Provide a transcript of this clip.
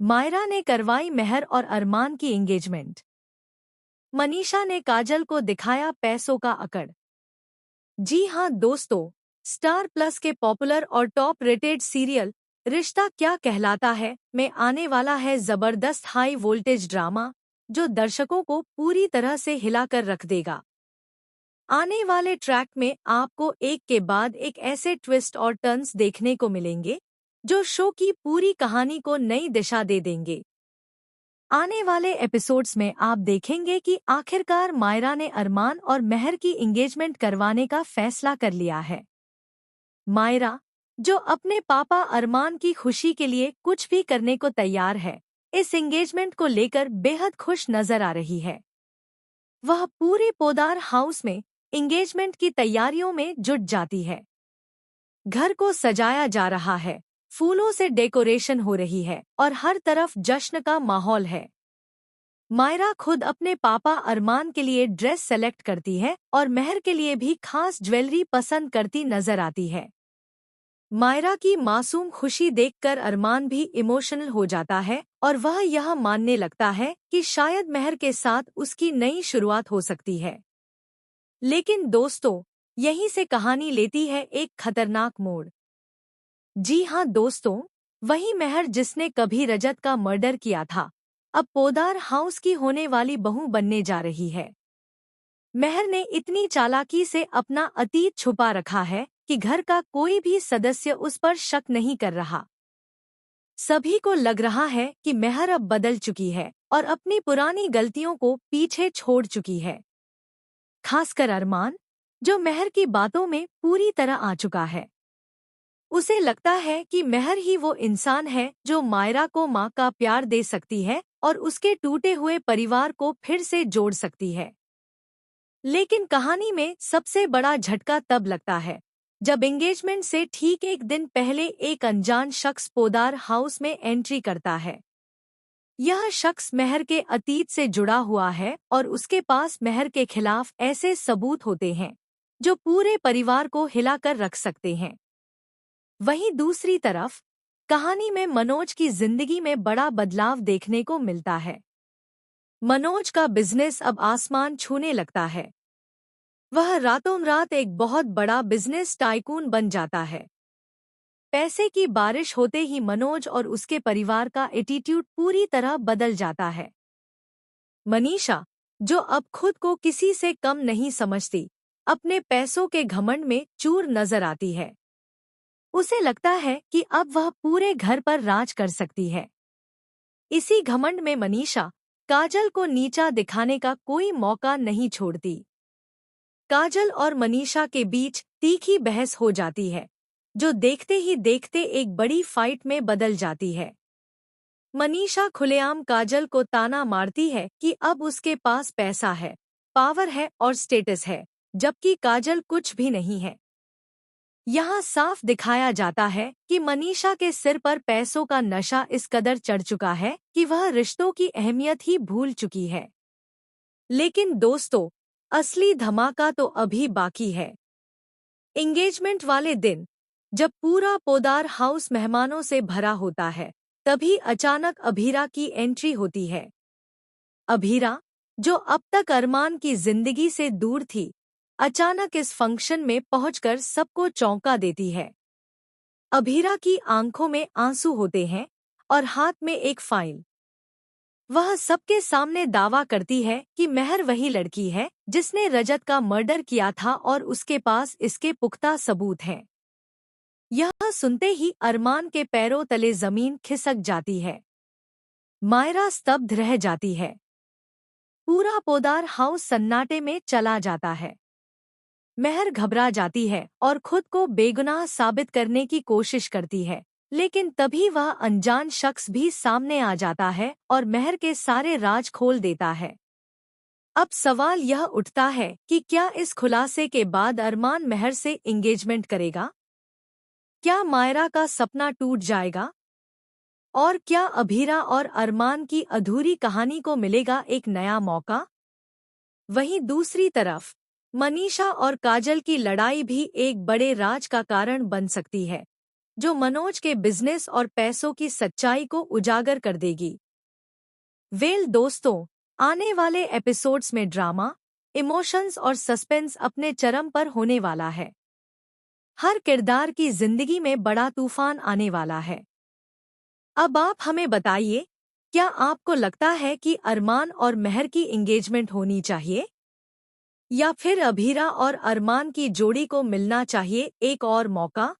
मायरा ने करवाई मेहर और अरमान की एंगेजमेंट। मनीषा ने काजल को दिखाया पैसों का अकड़। जी हां दोस्तों, स्टार प्लस के पॉपुलर और टॉप रेटेड सीरियल रिश्ता क्या कहलाता है में आने वाला है जबरदस्त हाई वोल्टेज ड्रामा, जो दर्शकों को पूरी तरह से हिलाकर रख देगा। आने वाले ट्रैक में आपको एक के बाद एक ऐसे ट्विस्ट और टर्न्स देखने को मिलेंगे जो शो की पूरी कहानी को नई दिशा दे देंगे। आने वाले एपिसोड्स में आप देखेंगे कि आखिरकार मायरा ने अरमान और मेहर की एंगेजमेंट करवाने का फैसला कर लिया है। मायरा, जो अपने पापा अरमान की खुशी के लिए कुछ भी करने को तैयार है, इस एंगेजमेंट को लेकर बेहद खुश नजर आ रही है। वह पूरे पोदार हाउस में एंगेजमेंट की तैयारियों में जुट जाती है। घर को सजाया जा रहा है, फूलों से डेकोरेशन हो रही है और हर तरफ जश्न का माहौल है। मायरा खुद अपने पापा अरमान के लिए ड्रेस सेलेक्ट करती है और मेहर के लिए भी खास ज्वेलरी पसंद करती नजर आती है। मायरा की मासूम खुशी देखकर अरमान भी इमोशनल हो जाता है और वह यह मानने लगता है कि शायद मेहर के साथ उसकी नई शुरुआत हो सकती है। लेकिन दोस्तों, यहीं से कहानी लेती है एक खतरनाक मोड़। जी हां दोस्तों, वही मेहर जिसने कभी रजत का मर्डर किया था, अब पोदार हाउस की होने वाली बहू बनने जा रही है। मेहर ने इतनी चालाकी से अपना अतीत छुपा रखा है कि घर का कोई भी सदस्य उस पर शक नहीं कर रहा। सभी को लग रहा है कि मेहर अब बदल चुकी है और अपनी पुरानी गलतियों को पीछे छोड़ चुकी है। खासकर अरमान, जो मेहर की बातों में पूरी तरह आ चुका है। उसे लगता है कि मेहर ही वो इंसान है जो मायरा को माँ का प्यार दे सकती है और उसके टूटे हुए परिवार को फिर से जोड़ सकती है। लेकिन कहानी में सबसे बड़ा झटका तब लगता है जब एंगेजमेंट से ठीक एक दिन पहले एक अनजान शख्स पोदार हाउस में एंट्री करता है। यह शख्स मेहर के अतीत से जुड़ा हुआ है और उसके पास मेहर के खिलाफ ऐसे सबूत होते हैं जो पूरे परिवार को हिलाकर रख सकते हैं। वहीं दूसरी तरफ कहानी में मनोज की जिंदगी में बड़ा बदलाव देखने को मिलता है। मनोज का बिजनेस अब आसमान छूने लगता है। वह रातों रात एक बहुत बड़ा बिजनेस टाइकून बन जाता है। पैसे की बारिश होते ही मनोज और उसके परिवार का एटीट्यूड पूरी तरह बदल जाता है। मनीषा, जो अब खुद को किसी से कम नहीं समझती, अपने पैसों के घमंड में चूर नजर आती है। उसे लगता है कि अब वह पूरे घर पर राज कर सकती है। इसी घमंड में मनीषा काजल को नीचा दिखाने का कोई मौका नहीं छोड़ती। काजल और मनीषा के बीच तीखी बहस हो जाती है, जो देखते ही देखते एक बड़ी फाइट में बदल जाती है। मनीषा खुलेआम काजल को ताना मारती है कि अब उसके पास पैसा है, पावर है और स्टेटस है, जबकि काजल कुछ भी नहीं है। यहाँ साफ दिखाया जाता है कि मनीषा के सिर पर पैसों का नशा इस कदर चढ़ चुका है कि वह रिश्तों की अहमियत ही भूल चुकी है। लेकिन दोस्तों, असली धमाका तो अभी बाकी है। एंगेजमेंट वाले दिन, जब पूरा पोदार हाउस मेहमानों से भरा होता है, तभी अचानक अभीरा की एंट्री होती है। अभीरा, जो अब तक अरमान की जिंदगी से दूर थी, अचानक इस फंक्शन में पहुंचकर सबको चौंका देती है। अभीरा की आंखों में आंसू होते हैं और हाथ में एक फाइल। वह सबके सामने दावा करती है कि मेहर वही लड़की है जिसने रजत का मर्डर किया था और उसके पास इसके पुख्ता सबूत हैं। यह सुनते ही अरमान के पैरों तले जमीन खिसक जाती है। मायरा स्तब्ध रह जाती है। पूरा पोदार हाउस सन्नाटे में चला जाता है। मेहर घबरा जाती है और खुद को बेगुनाह साबित करने की कोशिश करती है, लेकिन तभी वह अनजान शख्स भी सामने आ जाता है और मेहर के सारे राज खोल देता है। अब सवाल यह उठता है कि क्या इस खुलासे के बाद अरमान मेहर से एंगेजमेंट करेगा? क्या मायरा का सपना टूट जाएगा? और क्या अभीरा और अरमान की अधूरी कहानी को मिलेगा एक नया मौका? वहीं दूसरी तरफ मनीषा और काजल की लड़ाई भी एक बड़े राज का कारण बन सकती है, जो मनोज के बिजनेस और पैसों की सच्चाई को उजागर कर देगी। वेल दोस्तों, आने वाले एपिसोड्स में ड्रामा, इमोशंस और सस्पेंस अपने चरम पर होने वाला है। हर किरदार की जिंदगी में बड़ा तूफान आने वाला है। अब आप हमें बताइए, क्या आपको लगता है कि अरमान और मेहर की एंगेजमेंट होनी चाहिए, या फिर अभीरा और अरमान की जोड़ी को मिलना चाहिए एक और मौका?